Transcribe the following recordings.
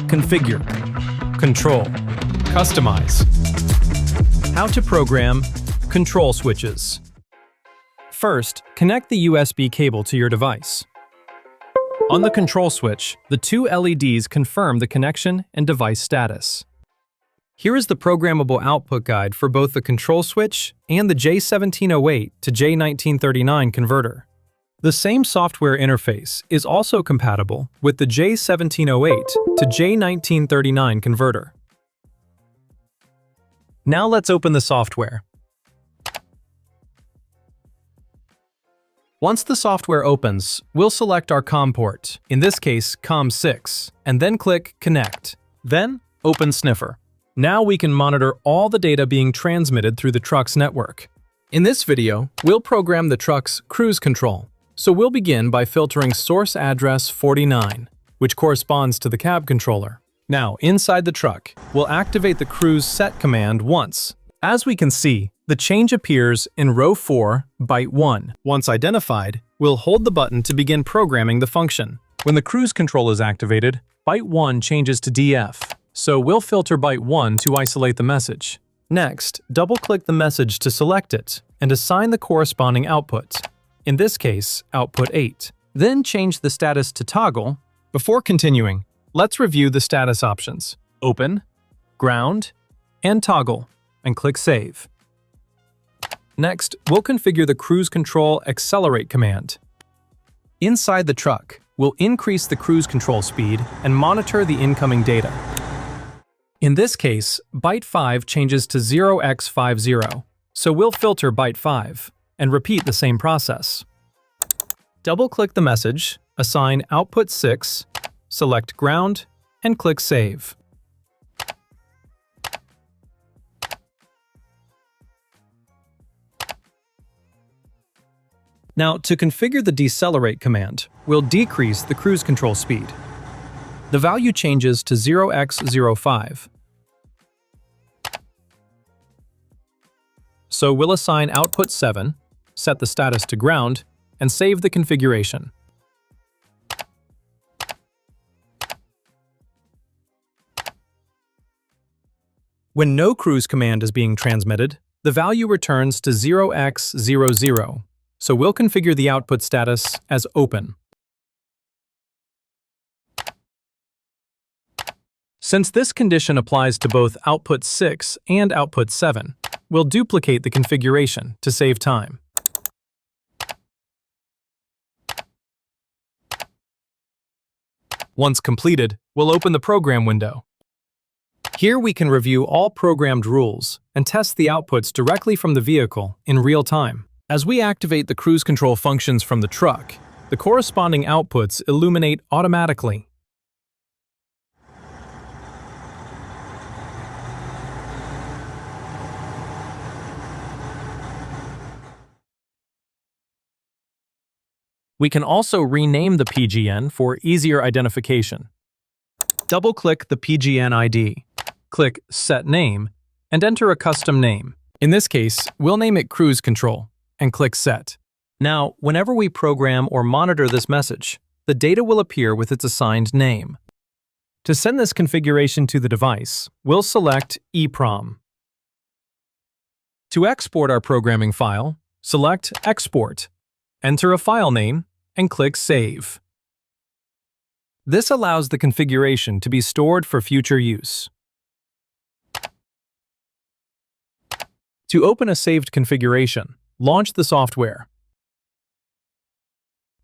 configure, control, customize. How to program control switches. First, connect the USB cable to your device. On the control switch, the two LEDs confirm the connection and device status. Here is the programmable output guide for both the control switch and the J1708 to J1939 converter. The same software interface is also compatible with the J1708 to J1939 converter. Now let's open the software. Once the software opens, we'll select our COM port, in this case COM6, and then click Connect. Then, open Sniffer. Now we can monitor all the data being transmitted through the truck's network. In this video, we'll program the truck's cruise control. So we'll begin by filtering source address 49, which corresponds to the cab controller. Now, inside the truck, we'll activate the cruise set command once. As we can see, the change appears in row 4, byte 1. Once identified, we'll hold the button to begin programming the function. When the cruise control is activated, byte 1 changes to DF, so we'll filter byte 1 to isolate the message. Next, double-click the message to select it and assign the corresponding output. In this case, output 8. Then change the status to toggle. Before continuing, let's review the status options. Open, ground, and toggle, and click Save. Next, we'll configure the cruise control accelerate command. Inside the truck, we'll increase the cruise control speed and monitor the incoming data. In this case, byte 5 changes to 0x50, so we'll filter byte 5 and repeat the same process. Double-click the message, assign output 6, select ground, and click Save. Now, to configure the decelerate command, we'll decrease the cruise control speed. The value changes to 0x05. So we'll assign output 7, set the status to ground, and save the configuration. When no cruise command is being transmitted, the value returns to 0x00, so we'll configure the output status as open. Since this condition applies to both output 6 and output 7, we'll duplicate the configuration to save time. Once completed, we'll open the program window. Here we can review all programmed rules and test the outputs directly from the vehicle in real time. As we activate the cruise control functions from the truck, the corresponding outputs illuminate automatically. We can also rename the PGN for easier identification. Double-click the PGN ID, click Set Name, and enter a custom name. In this case, we'll name it Cruise Control, and click Set. Now, whenever we program or monitor this message, the data will appear with its assigned name. To send this configuration to the device, we'll select EEPROM. To export our programming file, select Export, enter a file name, and click Save. This allows the configuration to be stored for future use. To open a saved configuration, launch the software.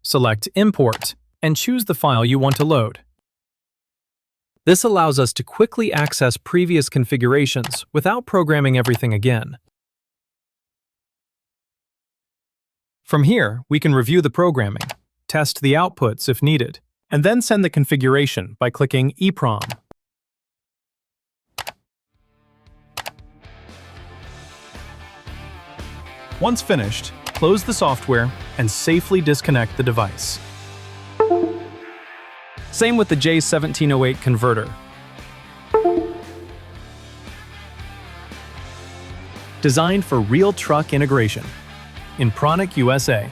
Select Import and choose the file you want to load. This allows us to quickly access previous configurations without programming everything again. From here, we can review the programming, test the outputs if needed, and then send the configuration by clicking EEPROM. Once finished, close the software and safely disconnect the device. Same with the J1708 converter. Designed for real truck integration. INPRONIC USA.